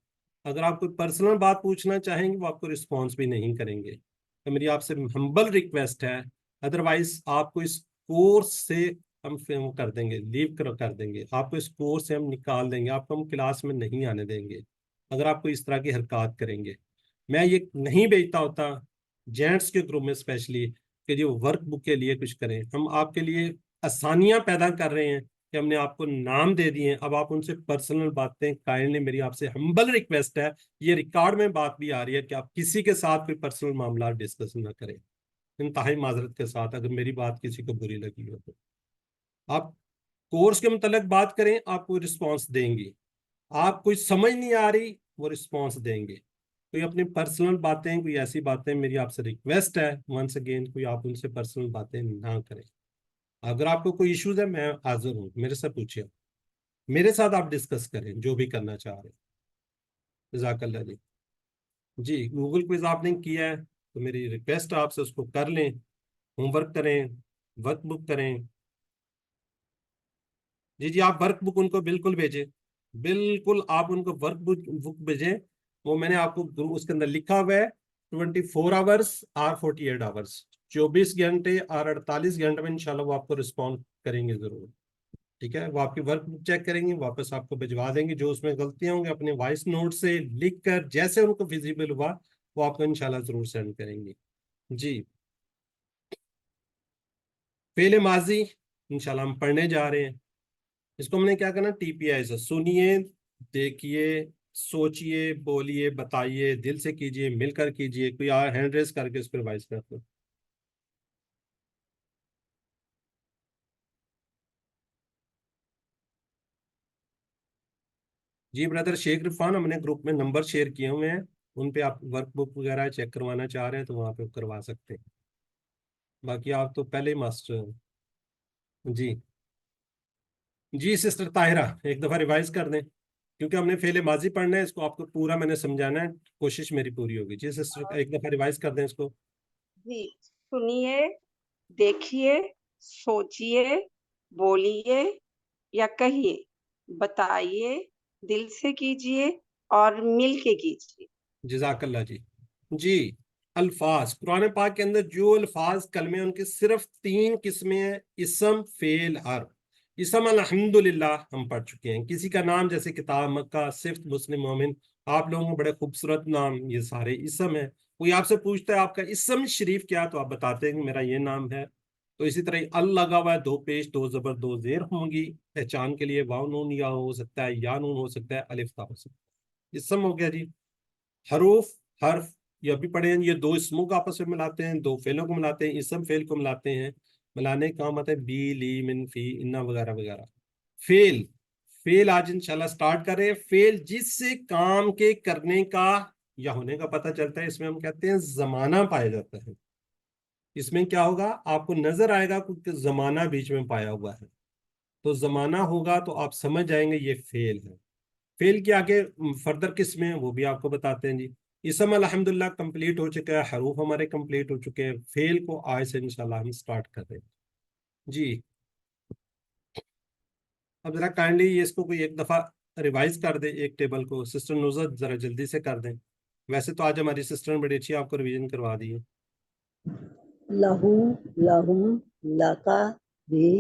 اگر آپ کوئی پرسنل بات پوچھنا چاہیں گے وہ آپ کو رسپانس بھی نہیں کریں گے۔ تو میری آپ سے ہمبل ریکویسٹ ہے، ادروائز آپ کو اس کورس سے ہم کر دیں گے، لیو کر دیں گے، آپ کو اس کورس سے ہم نکال دیں گے، آپ کو ہم کلاس میں نہیں آنے دیں گے اگر آپ کو اس طرح کی حرکات کریں گے۔ میں یہ نہیں بھیجتا ہوتا جینٹس کے گروپ میں اسپیشلی کہ جو ورک بک کے لیے کچھ کریں، ہم آپ کے لیے آسانیاں پیدا کر رہے ہیں کہ ہم نے آپ کو نام دے دیے ہیں، اب آپ ان سے پرسنل باتیں کائنڈلی، میری آپ سے ہمبل ریکویسٹ ہے، یہ ریکارڈ میں بات بھی آ رہی ہے کہ آپ کسی کے ساتھ کوئی پرسنل معاملات ڈسکس نہ کریں، انتہائی معذرت کے ساتھ اگر میری بات کسی کو بری لگی ہو تو۔ آپ کورس کے متعلق بات کریں، آپ کو رسپانس دیں گی، آپ کوئی سمجھ نہیں آ رہی وہ رسپانس دیں گے۔ کوئی اپنی پرسنل باتیں، کوئی ایسی باتیں، میری آپ سے ریکویسٹ ہے ونس اگین کوئی آپ ان سے پرسنل باتیں نہ کریں۔ اگر آپ کو کوئی ایشوز ہے میں حاضر ہوں، میرے سے پوچھیں، میرے ساتھ آپ ڈسکس کریں جو بھی کرنا چاہ رہے ہیں۔ جزاک اللہ جی۔ جی گوگل کوئز آپ نے کیا ہے تو میری ریکویسٹ آپ سے اس کو کر لیں، ہوم ورک کریں، ورک بک کریں۔ جی آپ ورک بک ان کو بالکل بھیجیں، بالکل آپ ان کو ورک بک بھیجیں۔ وہ میں نے آپ کو اس کے اندر لکھا ہوا ہے 24 آورس اور 48 آورس، 24 گھنٹے اور 48 گھنٹے میں انشاءاللہ وہ آپ کو رسپونڈ کریں گے ضرور، ٹھیک ہے؟ وہ آپ کی ورک بک چیک کریں گے، واپس آپ کو بھجوا دیں گے، جو اس میں غلطیاں ہوں گے اپنے وائس نوٹ سے لکھ کر جیسے ان کو فیزیبل ہوا وہ آپ کو انشاءاللہ ضرور سینڈ کریں گے۔ جی فعل ماضی انشاءاللہ ہم پڑھنے جا رہے ہیں، اس کو ہم نے کیا کرنا، ٹی پی آئی سے سنیے، دیکھیے، سوچئے، بولیے، بتائیے، دل سے کیجئے، مل کر کیجئے۔ کوئی ہینڈ ریز کر کے اس پر ریوائز کرتے ہیں۔ جی بردر شیخ عرفان، ہم نے گروپ میں نمبر شیئر کیے ہوئے ہیں، ان پہ آپ ورک بک وغیرہ چیک کروانا چاہ رہے ہیں تو وہاں پہ کروا سکتے ہیں، باقی آپ تو پہلے ہی ماسٹر ہیں۔ جی سسٹر طاہرہ ایک دفعہ ریوائز کر دیں، کیونکہ ہم نے فعل ماضی پڑھنا ہے، اس کو آپ کو پورا میں نے سمجھانا ہے، کوشش میری پوری ہوگی۔ جی سسٹر ایک دفعہ ریوائز کر دیں اس کو۔ جی سنیے، دیکھیے، سوچیے، بولیے یا کہیے، بتائیے، دل سے کیجیے اور مل کے کیجیے۔ جزاک اللہ جی۔ جی الفاظ قرآن پاک کے اندر جو الفاظ کلمے ان کے صرف 3 قسمیں ہیں، اسم، فعل، حرف۔ اسم الحمدللہ ہم پڑھ چکے ہیں، کسی کا نام جیسے کتاب، مکہ، صفت، مسلم، مومن، آپ لوگوں کو بڑے خوبصورت نام، یہ سارے اسم ہیں۔ کوئی آپ سے پوچھتا ہے آپ کا اسم شریف کیا، تو آپ بتاتے ہیں کہ میرا یہ نام ہے۔ تو اسی طرح ال لگا ہوا ہے، 2 پیش 2 زبر 2 زیر ہوں گی پہچان کے لیے، واو نون یا ہو سکتا ہے، یا نون ہو سکتا ہے، الف تا ہو سکتا ہے، اسم ہو گیا جی۔ حروف، حرف، یہ بھی پڑھے ہیں، یہ 2 اسموں کو آپس میں ملاتے ہیں، 2 فعلوں کو ملاتے ہیں، اسم فعل کو ملاتے ہیں، ملانے کا مطلب ہے بی، لی، من، فی، انا وغیرہ وغیرہ۔ فعل، فعل آج انشاءاللہ سٹارٹ کر رہے ہیں۔ فعل جس سے کام کے کرنے کا یا ہونے کا پتہ چلتا ہے، اس میں ہم کہتے ہیں زمانہ پایا جاتا ہے۔ اس میں کیا ہوگا، آپ کو نظر آئے گا کہ زمانہ بیچ میں پایا ہوا ہے، تو زمانہ ہوگا تو آپ سمجھ جائیں گے یہ فعل ہے۔ فعل کے آگے فردر قسمیں ہیں وہ بھی آپ کو بتاتے ہیں جی۔ اسم الحمدللہ کمپلیٹ ہو چکا ہے، حروف ہمارے کمپلیٹ ہو چکے ہیں، فعل کو آج سے انشاءاللہ ہم سٹارٹ کر رہے ہیں جی۔ اب ذرا کائنڈلی اس کو کوئی ایک دفعہ ریوائز کر دیں، ایک ٹیبل کو، سسٹر نوزت ذرا جلدی سے کر دیں، ویسے تو آج ہماری سسٹر نے بڑی اچھی آپ کو ریویژن کروا دی ہے۔ لہو، لہم، لکا، بھی،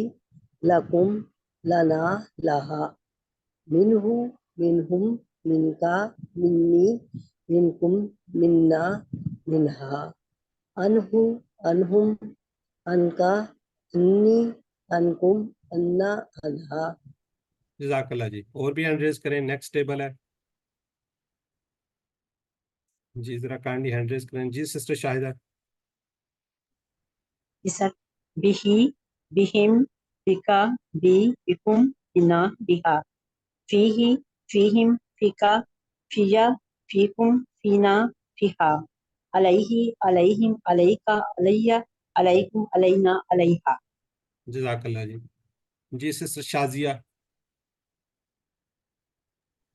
لکم، لنا، لہا، منہ، منہم، منکا، منی، منکم، منا، منہا، انہ، انہم، انکا، انی، انکم، انا، انہا۔ جزاک اللہ جی. اور بھی ہینڈ ریز کریں. نیکسٹ ٹیبل ہے جی, ذرا کائنڈلی ہینڈ ریز کریں جی. سسٹر شاہدہ. سر بہی بہم بکا بی بکم بنا بہا فیہی فیہم فیکا فیا فیکم فینا فیہا علیہ علیہم علیکا علیہ علیکم علینا علیہا. جزاک اللہ جی. جی سسٹر شازیہ.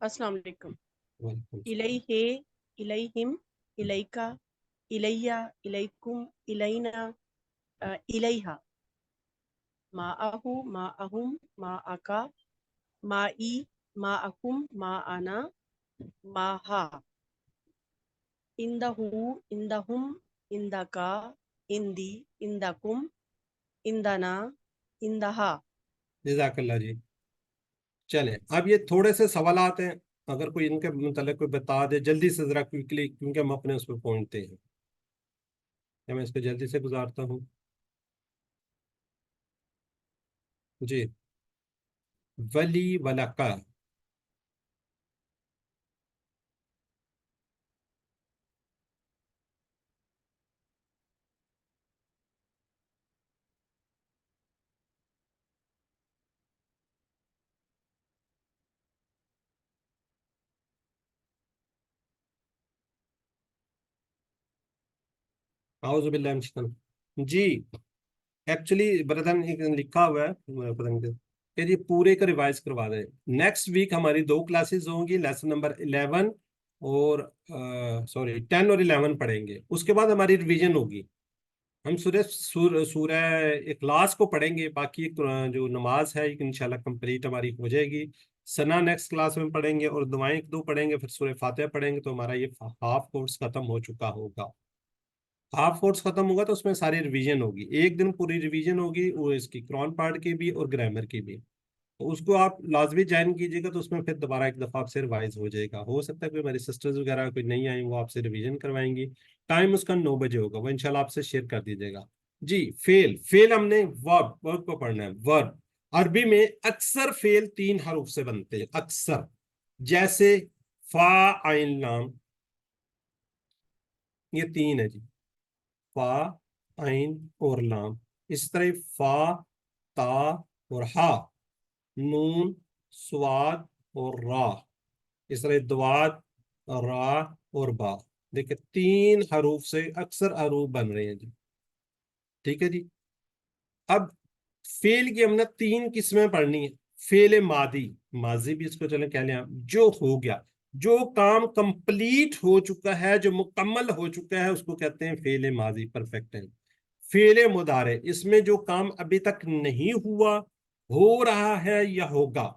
السلام علیکم. وعلیکم السلام. الیہ الیہم الیکا الیہ الیکم الینا الیہا معہو معہم معکا معی معکم معنا معہا عندہ عندہم عندکا عندی عندکم عندنا عندہا. جزاک اللہ جی. چلیں اب یہ تھوڑے سے سوالات ہیں, اگر کوئی ان کے متعلق کوئی بتا دے جلدی سے ذرا کوئکلی, کیونکہ ہم اپنے اس پہ پہنچتے ہیں. میں اس کو جلدی سے گزارتا ہوں جی. ولی ولقا. اعوذ باللہ من الشیطان. جی ایکچولی بردن لکھا ہوا ہے پتہ نہیں کہ جی پورے کا ریوائز کروا دیں. نیکسٹ ویک ہماری 2 کلاسز ہوں گی, لیسن نمبر 11 اور 10 اور 11 پڑھیں گے. اس کے بعد ہماری ریویژن ہوگی. ہم سورہ اخلاص کو پڑھیں گے, باقی جو نماز ہے انشاءاللہ کمپلیٹ ہماری ہو جائے گی. ثنا نیکسٹ کلاس میں پڑھیں گے اور دعائیں 2 پڑھیں گے, پھر سورہ فاتحہ پڑھیں گے. تو ہمارا یہ ہاف کورس ختم ہو چکا ہوگا. ہاف کورس ختم ہوگا تو اس میں ساری ریویژن ہوگی. ایک دن پوری ریویژن ہوگی, وہ اس کی قرآن پارٹ کی بھی اور گرامر کی بھی. تو اس کو آپ لازمی جوائن کیجیے گا, تو اس میں پھر دوبارہ ایک دفعہ آپ سے ریوائز ہو جائے گا. ہو سکتا ہے کوئی ہماری سسٹرز وغیرہ کوئی نہیں آئیں, وہ آپ سے ریویژن کروائیں گی. ٹائم اس کا 9 بجے ہوگا, وہ انشاءاللہ آپ سے شیئر کر دیجیے گا. جی فیل ہم نے ورب کو پڑھنا ہے. ورب عربی میں اکثر فیل 3 حروف سے بنتے ہیں, اکثر. جیسے فا عین لام, یہ 3 ہے جی, فا عین اور لام. اس طرح فا تا اور ہا, نون سواد اور را. اس طرح دواد را اور با. دیکھیں 3 حروف سے اکثر حروف بن رہے ہیں جی. ٹھیک ہے جی. اب فیل کی ہم نے 3 قسمیں پڑھنی ہیں. فیل ماضی, ماضی بھی اس کو چلیں کہہ لیں, جو ہو گیا, جو کام کمپلیٹ ہو چکا ہے, جو مکمل ہو چکا ہے, اس کو کہتے ہیں فیل ماضی پرفیکٹ ٹینس. فیل مضارع, اس میں جو کام ابھی تک نہیں ہوا, ہو رہا ہے یا ہوگا,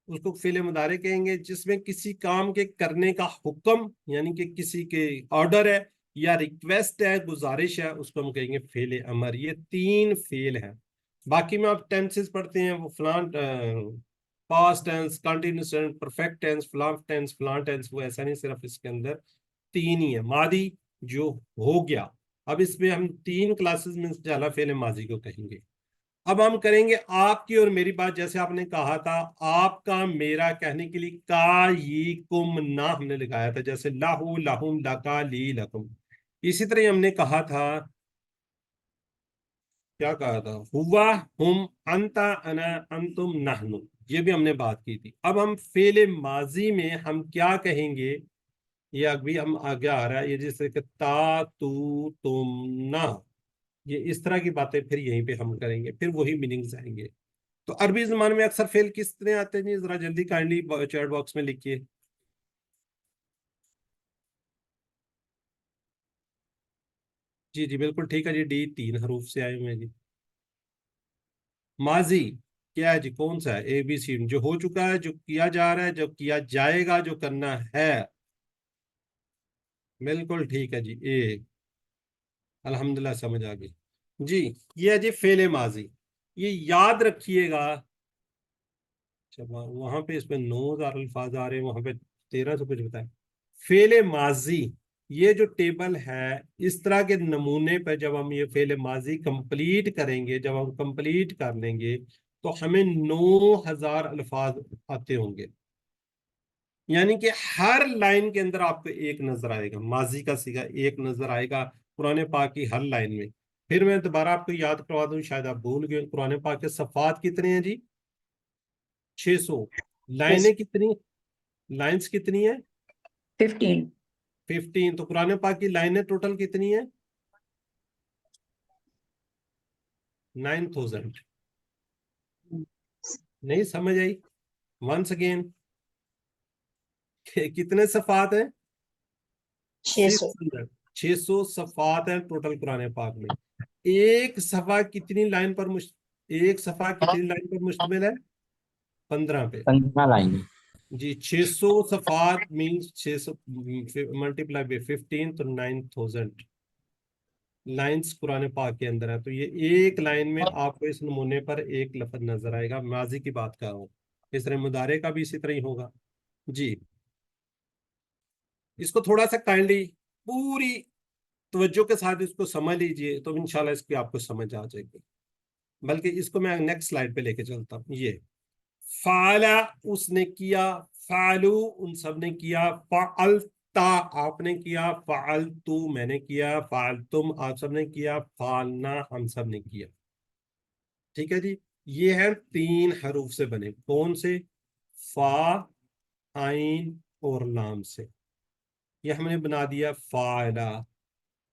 اس کو فعل مضارع کہیں گے. جس میں کسی کام کے کرنے کا حکم, یعنی کہ کسی کے آرڈر ہے یا ریکویسٹ ہے, گزارش ہے, اس کو ہم کہیں گے فعل امر. یہ 3 فعل ہیں. باقی میں آپ ٹینسز پڑھتے ہیں, وہ فلان past tense, continuous tense, perfect tense, فلان ٹینس, وہ ایسا نہیں, صرف اس کے اندر 3 ہی ہے. ماضی جو ہو گیا. اب اس میں ہم 3 کلاسز میں انشاءاللہ فعل ماضی کو کہیں گے. اب ہم کریں گے آپ کی اور میری بات. جیسے آپ نے کہا تھا آپ کا میرا کہنے کے لیے کا یہ کم نہ ہم نے لگایا تھا, جیسے لاہو لہم لکا لی لکم. اسی طرح ہم نے کہا تھا, کیا کہا تھا, ہوا ہم انتا انا انتم نحنو, یہ بھی ہم نے بات کی تھی. اب ہم فعل ماضی میں ہم کیا کہیں گے, یہ ابھی ہم آگے آ رہا ہے, یہ جیسے کہ تا تو تم نہ, یہ اس طرح کی باتیں پھر یہیں پہ ہم کریں گے, پھر وہی میننگز آئیں گے. تو عربی زبان میں اکثر فعل کس طرح آتے ہیں, ذرا جلدی کائنڈلی چیٹ باکس میں لکھیے. جی جی بالکل ٹھیک ہے جی. ڈی 3 حروف سے آئے ہوئے ہیں جی. ماضی کیا ہے جی, کون سا ہے, اے بی سی, جو ہو چکا ہے, جو کیا جا رہا ہے, جو کیا جائے گا, جو کرنا ہے. بالکل ٹھیک ہے جی, اے. الحمدللہ سمجھ آ گئی جی. یہ ہے جی فعل ماضی. یہ یاد رکھیے گا, وہاں پہ اس میں 9000 الفاظ آ رہے ہیں, وہاں پہ 1300 کچھ بتائیں. فعل ماضی یہ جو ٹیبل ہے, اس طرح کے نمونے پہ جب ہم یہ فعل ماضی کمپلیٹ کریں گے, جب ہم کمپلیٹ کر لیں گے, تو ہمیں 9000 الفاظ آتے ہوں گے، یعنی کہ ہر لائن کے اندر آپ کو ایک نظر آئے گا، ماضی کا صیغہ ایک نظر آئے گا قرآن پاک کی ہر لائن میں۔ پھر میں دوبارہ آپ کو یاد کروا دوں، شاید آپ بھول گئے، قرآن پاک کے صفحات کتنے ہیں جی؟ 600۔ لائنیں کتنی؟ لائنز کتنی ہیں؟ 15۔ تو قرآن پاک کی لائنیں ٹوٹل کتنی ہیں؟ 9000۔ نہیں سمجھ آئی؟ ونس اگین، کتنے صفحات ہیں؟ 600 صفحات ہیں ٹوٹل قرآن پاک میں۔ ایک صفحہ کتنی لائن پر ایک صفحہ کتنی لائن پر مشتمل ہے؟ 15 پہ۔ 15 لائن۔ جی 600 صفحات مینس 600 ملٹیپلائی بائی 15 تو 9000 لائنز قرآن پاک کے اندر ہے۔ تو یہ ایک لائن میں آپ کو اس نمونے پر ایک لفظ نظر آئے گا، ماضی کی بات کر رہا ہوں، اس طرح مضارع کا بھی اسی طرح ہی ہوگا۔ جی اس کو تھوڑا سا کائنڈلی پوری توجہ کے ساتھ اس کو سمجھ لیجئے تو انشاءاللہ اس کی آپ کو سمجھ آ جائے گی۔ بلکہ اس کو میں نیکسٹ سلائیڈ پہ لے کے چلتا ہوں۔ یہ فعلا اس نے کیا، فعلو ان سب نے کیا، فعلتا آپ نے کیا، فعلتو میں نے کیا، فعلتم آپ سب نے کیا، فعلنا ہم سب نے کیا۔ ٹھیک ہے جی، یہ ہے 3 حروف سے بنے، کون سے؟ فا، عین اور لام سے۔ یہ ہم نے بنا دیا فعلا۔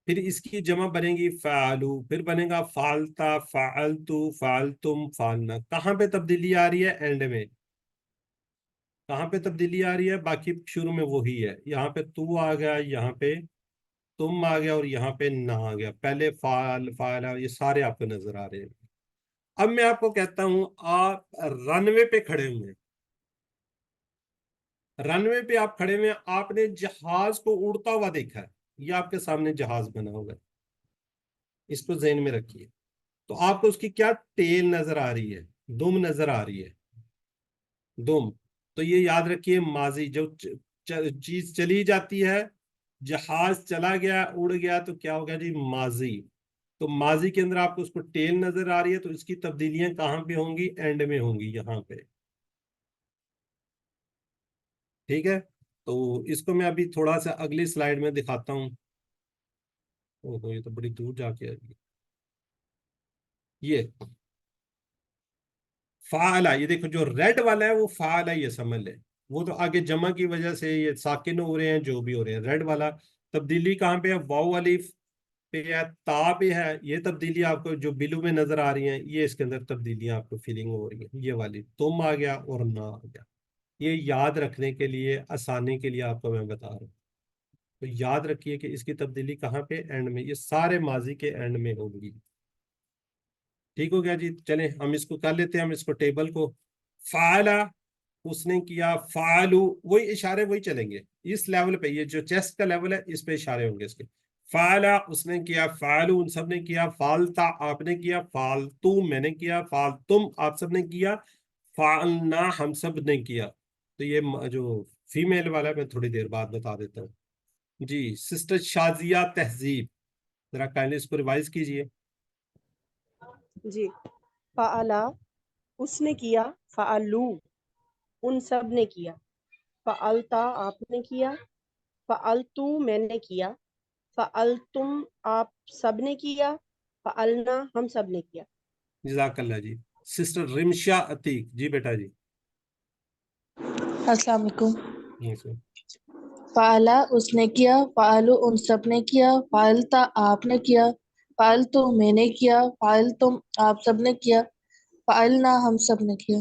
پھر اس کی جمع بنے گی فعلو، پھر بنے گا فعلتا، فعلتو، فعلتم، فعلنا۔ کہاں پہ تبدیلی آ رہی ہے؟ اینڈ میں۔ کہاں پہ تبدیلی آ رہی ہے؟ باقی شروع میں وہی ہے، یہاں پہ تو آ گیا، یہاں پہ تم آ گیا اور یہاں پہ نہ آ گیا، پہلے فعل، فعلا، یہ سارے آپ کو نظر آ رہے ہیں۔ اب میں آپ کو کہتا ہوں آپ رن وے پہ کھڑے ہوئے ہیں، رن وے پہ آپ کھڑے ہوئے ہیں، آپ نے جہاز کو اڑتا ہوا دیکھا ہے، یہ آپ کے سامنے جہاز بنا ہوگا، اس کو ذہن میں رکھیے۔ تو آپ کو اس کی کیا ٹیل نظر آ رہی ہے؟ دم نظر آ رہی ہے، دم۔ تو یہ یاد رکھیے ماضی، جو چیز چلی جاتی ہے، جہاز چلا گیا، اڑ گیا، تو کیا ہوگا جی؟ ماضی۔ تو ماضی کے اندر آپ کو اس کو ٹیل نظر آ رہی ہے، تو اس کی تبدیلیاں کہاں پہ ہوں گی؟ اینڈ میں ہوں گی، یہاں پہ۔ ٹھیک ہے، تو اس کو میں ابھی تھوڑا سا اگلی سلائیڈ میں دکھاتا ہوں۔ یہ تو بڑی دور جا کے آئے گی۔ یہ فعلا، یہ دیکھو جو ریڈ والا ہے وہ فعلا، یہ سمجھ لیں، وہ تو آگے جمع کی وجہ سے یہ ساکن ہو رہے ہیں، جو بھی ہو رہے ہیں۔ ریڈ والا تبدیلی کہاں پہ ہے؟ واو الف پہ ہے، تا پہ ہے۔ یہ تبدیلی آپ کو جو بلو میں نظر آ رہی ہیں، یہ اس کے اندر تبدیلیاں آپ کو فیلنگ ہو رہی ہیں، یہ والی تم آ گیا اور نہ آ گیا۔ یہ یاد رکھنے کے لیے، آسانی کے لیے آپ کو میں بتا رہا ہوں۔ تو یاد رکھیے کہ اس کی تبدیلی کہاں پہ؟ اینڈ میں، یہ سارے ماضی کے اینڈ میں ہوگی۔ ٹھیک ہو گیا جی، چلیں ہم اس کو کر لیتے ہیں، ہم اس کو ٹیبل کو۔ فعلا اس نے کیا، فعلو وہی اشارے وہی چلیں گے اس لیول پہ، یہ جو چیسٹ کا لیول ہے اس پہ اشارے ہوں گے اس کے۔ فعلا اس نے کیا، فعلو ان سب نے کیا، فعلتا آپ نے کیا، فعلتو میں نے کیا، فعلتم آپ سب نے کیا، فعلنا ہم سب نے کیا۔ تو یہ جو فیمیل والا ہے میں تھوڑی دیر بعد بتا دیتا ہوں۔ جی سسٹر شازیہ تہذیب، ذرا کائنڈلی اس کو ریوائز کیجئے۔ جی، فعلا اس نے کیا، فعلو ان سب نے کیا، فعلتا آپ نے کیا، فعلتو میں نے کیا، فعلتم آپ سب نے کیا، فعلنا ہم سب نے کیا۔ جزاک اللہ جی۔ سسٹر رمشا عتیق، جی بیٹا جی۔ السلام علیکم۔ جی سر۔ فعلا اس نے کیا، فعلو ان سب نے کیا، فعلتا آپ نے کیا، فعلتو میں نے کیا، فعلتم آپ سب نے کیا، فعلنا ہم سب نے کیا۔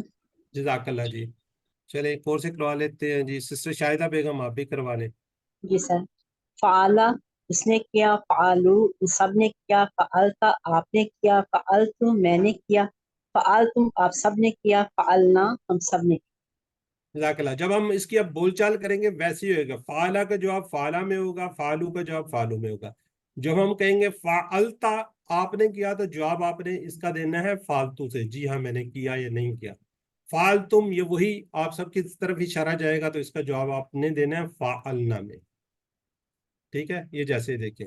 جزاک اللہ جی۔ چلیں ایک اور سے کروا لیتے ہیں جی، سسٹر شاہدہ بیگم آپ بھی کروا لیں۔ جی سر، فعلا اس نے کیا، فعلو ان سب نے کیا، فعلتا آپ نے کیا، فعلتم میں نے کیا، فعلتم آپ سب نے کیا، فعلنا ہم سب نے کیا۔ جزاک اللہ۔ جب ہم اس کی اب بول چال کریں گے ویسے ہی ہوگا، فعلا کا جواب فعلا میں ہوگا، فعلو کا جواب فعلو میں ہوگا۔ جب ہم کہیں گے فعلتا آپ نے کیا، تو جواب آپ نے اس کا دینا ہے فالتو سے، جی ہاں میں نے کیا یا نہیں کیا۔ فعلتم یہ وہی آپ سب کی طرف اشارہ جائے گا، تو اس کا جواب آپ نے دینا ہے فعلنا میں۔ ٹھیک ہے، یہ جیسے دیکھیں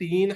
3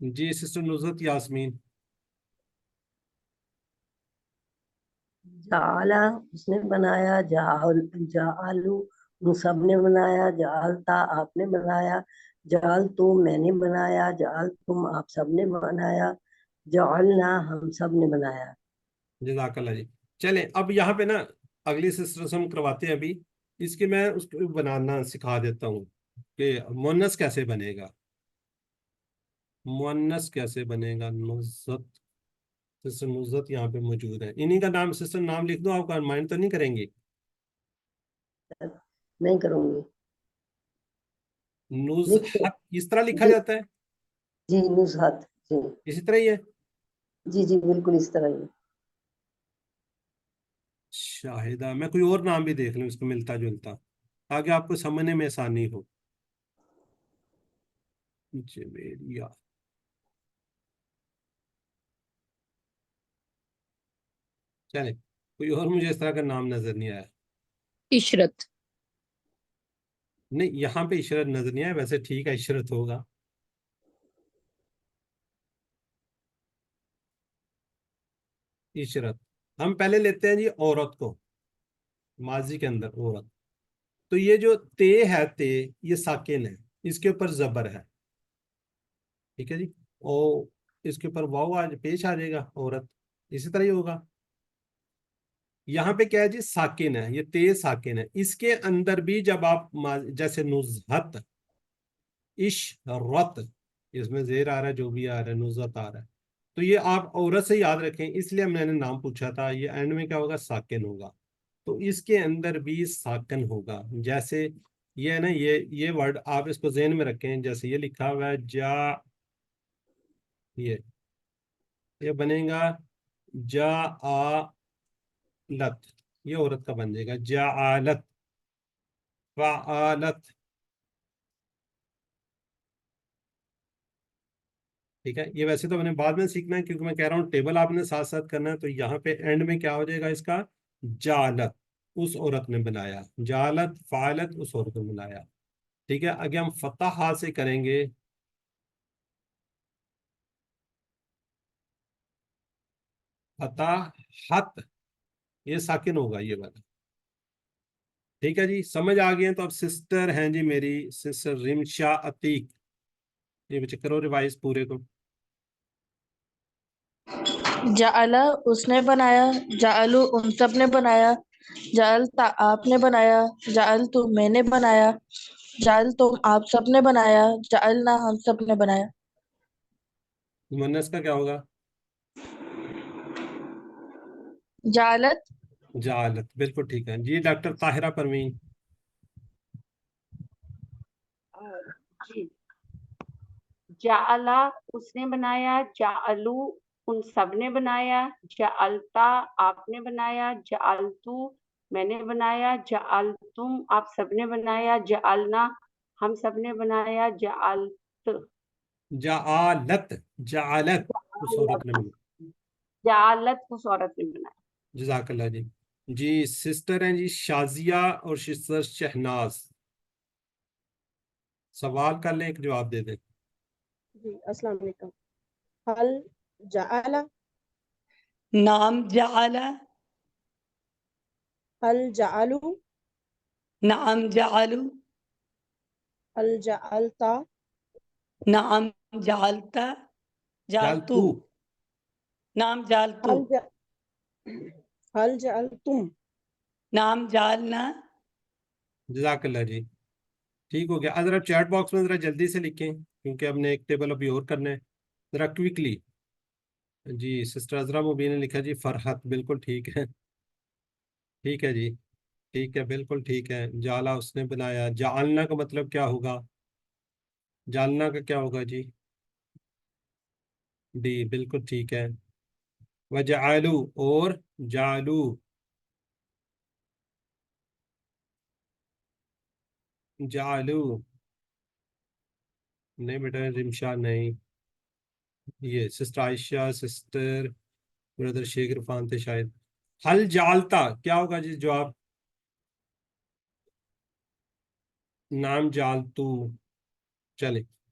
جی سسٹر نصرت یاسمین. جعلا اس نے بنایا، جعلو ان سب نے بنایا، جعلتا آپ نے بنایا، جعل تم میں نے بنایا، جعل تم آپ سب نے بنایا، جعلنا ہم سب نے بنایا. جزاک اللہ جی. چلیں اب یہاں پہ نا اگلی سسٹر سے ہم کرواتے ہیں ابھی. اس کے میں اس کو بنانا سکھا دیتا ہوں کہ مونس کیسے بنے گا. مونس کیسے بنے گا. نزت، سسٹر نزت یہاں پہ موجود ہے. انہی کا نام سسٹر نام لکھ دو. آپ کا مائنڈ تو نہیں کریں گے؟ نہیں کروں گی. نزحت اس طرح لکھا جی جاتا ہے؟ جی نزہت، جی اسی طرح ہی ہے. جی جی بالکل اس طرح ہی. شاہدہ، میں کوئی اور نام بھی دیکھ لوں اس کو ملتا جلتا تاکہ آپ کو سمجھنے میں آسانی ہو. جویریہ، چلیں کوئی اور مجھے اس طرح کا نام نظر نہیں آیا. عشرت. نہیں یہاں پہ عشرت نظر نہیں آیا. ویسے ٹھیک ہے عشرت ہوگا. عشرت. ہم پہلے لیتے ہیں جی عورت کو، ماضی کے اندر عورت. تو یہ جو تے ہے، تے یہ ساکن ہے، اس کے اوپر زبر ہے. ٹھیک ہے جی. او اس کے اوپر واو آج پیش آ جائے گا عورت. اسی طرح ہی ہوگا. یہاں پہ کیا ہے جی ساکن ہے، یہ تے ساکن ہے. اس کے اندر بھی جب آپ جیسے نزہت، عشرت، اس میں زیر آ رہا ہے، جو بھی آ رہا ہے نزہت آ رہا ہے، تو یہ آپ عورت سے یاد رکھیں. اس لیے میں نے نام پوچھا تھا. یہ اینڈ میں کیا ہوگا؟ ساکن ہوگا. تو اس کے اندر بھی ساکن ہوگا. جیسے یہ ہے نا، یہ ورڈ آپ اس کو ذہن میں رکھیں. جیسے یہ لکھا ہوا ہے جا، یہ بنے گا جا آ لت، یہ عورت کا بن جائے گا. جعلت، فعالت. ٹھیک ہے. یہ ویسے تو میں نے بعد میں سیکھنا ہے کیونکہ میں کہہ رہا ہوں ٹیبل آپ نے ساتھ ساتھ کرنا ہے. تو یہاں پہ اینڈ میں کیا ہو جائے گا اس کا؟ جعلت اس عورت نے بنایا، جعلت فعلت اس عورت نے بنایا. ٹھیک ہے. آگے ہم فتح ہا سے کریں گے. فتح حت، یہ ساکن ہوگا یہ والا. ٹھیک ہے جی. سمجھ آ گئے ہیں. تو اب سسٹر ہیں جی میری سسٹر رمشا عتیق. یہ بچے کرو ریوائز پورے کو. جعلا اس نے بنایا، جعلو ان سب نے بنایا، جعلتا آپ نے بنایا، جعلتو میں نے بنایا، جعلتم آپ سب نے بنایا، جعلنا ہم سب نے بنایا. مونس کا کیا ہوگا؟ جعلت. جعلت، بالکل ٹھیک ہے جی. ڈاکٹر طاہرہ پروین. جی. جعلا اس نے بنایا، جعلو ان سب نے بنایا، جعلتا آپ نے بنایا، جعلتو میں نے بنایا، جعلتم آپ سب نے بنایا، جعلنا ہم سب نے بنایا، جعلت جعلت، جعلت اس عورت نے بنایا. جعلت اس عورت نے بنایا. جزاک اللہ جی. جی سسٹر ہیں جی شازیہ اور سسٹر شہناز. سوال کر لیں، ایک جواب دے دیں. جی السلام علیکم. حل جعل، نعم جعل. حل جعلو، نعم جعلوا. حل جعلتا، نعم جعلت. جعلتو. جعلتو. نعم جعلتو. حل حل جعلتم. نعم جعلنا. جزاک اللہ جی. ٹھیک ہو گیا. ذرا چیٹ باکس میں ذرا جلدی سے لکھیں کیونکہ ہم نے ایک ٹیبل ابھی اور کرنا ہے. ذرا کوئکلی. جی سسٹر عذرا مبین نے لکھا جی فرحت. بالکل ٹھیک ہے. ٹھیک ہے جی. ٹھیک ہے بالکل ٹھیک ہے. جالا اس نے بنایا. جعلنا کا مطلب کیا ہوگا؟ جالنا کا کیا ہوگا جی؟ ڈی. بالکل ٹھیک ہے. وجعلو اور جالو. جعلو نہیں بیٹا رمشا نہیں. یہ سسٹر عائشہ، سسٹر بردر شیخ عرفان تھے شاید. حل جالتا کیا ہوگا جی جواب؟ نام جالتو. چلے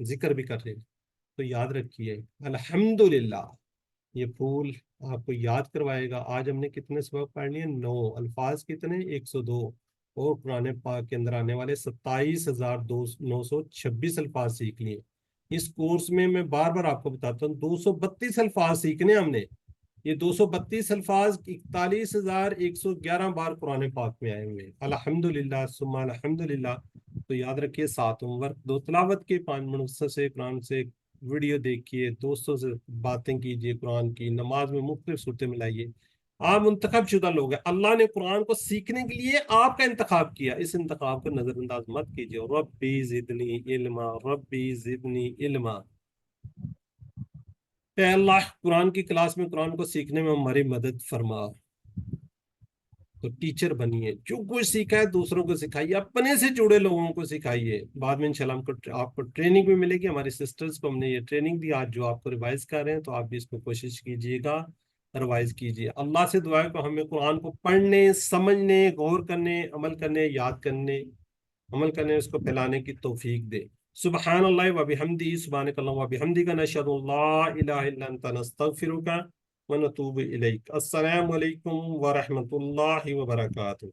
ذکر بھی کر رہے ہیں. تو یاد رکھیے الحمدللہ یہ پھول آپ کو یاد کروائے گا. آج ہم نے کتنے سبق پڑھ لیے؟ 9. الفاظ کتنے؟ 102. اور قرآن پاک کے اندر آنے والے 27,926 الفاظ سیکھ لیے. اس کورس میں بار بار آپ کو بتاتا ہوں 232 الفاظ سیکھنے ہم نے. یہ 232 الفاظ 41,111 بار قرآن پاک میں آئے ہوئے ہیں. الحمدللہ ثم الحمدللہ. تو یاد رکھیے 7 ہوم ورک 2 تلاوت کے 5 منٹ سے قرآن سے ویڈیو دیکھیے, دوستوں سے باتیں کیجیے قرآن کی, نماز میں مختلف صورتیں ملائیے. آپ منتخب شدہ لوگ ہیں. اللہ نے قرآن کو سیکھنے کے لیے آپ کا انتخاب کیا. اس انتخاب کو نظر انداز مت کیجیے. ربی زدنی علما, ربی زدنی علما. اے اللہ قرآن کی کلاس میں قرآن کو سیکھنے میں ہماری مدد فرما. تو ٹیچر بنیے, جو کچھ سیکھا ہے دوسروں کو سکھائیے, اپنے سے جڑے لوگوں کو سکھائیے. بعد میں انشاءاللہ آپ کو ٹریننگ بھی ملے گی. ہماری سسٹرز کو ہم نے یہ ٹریننگ دی آج, جو آپ کو ریوائز کر رہے ہیں, تو آپ بھی اس کو کوشش کیجیے گا, ریوائز کیجیے. اللہ سے دعا ہے کہ ہمیں قرآن کو پڑھنے, سمجھنے, غور کرنے, عمل کرنے, یاد کرنے, عمل کرنے, اس کو پھیلانے کی توفیق دے. سبحان اللہ و بحمدی, سبحانک اللہم و بحمدک, نشہد ان لا الہ الا انت, نستغفرک ونتوب الیک. السلام علیکم ورحمۃ اللہ وبرکاتہ.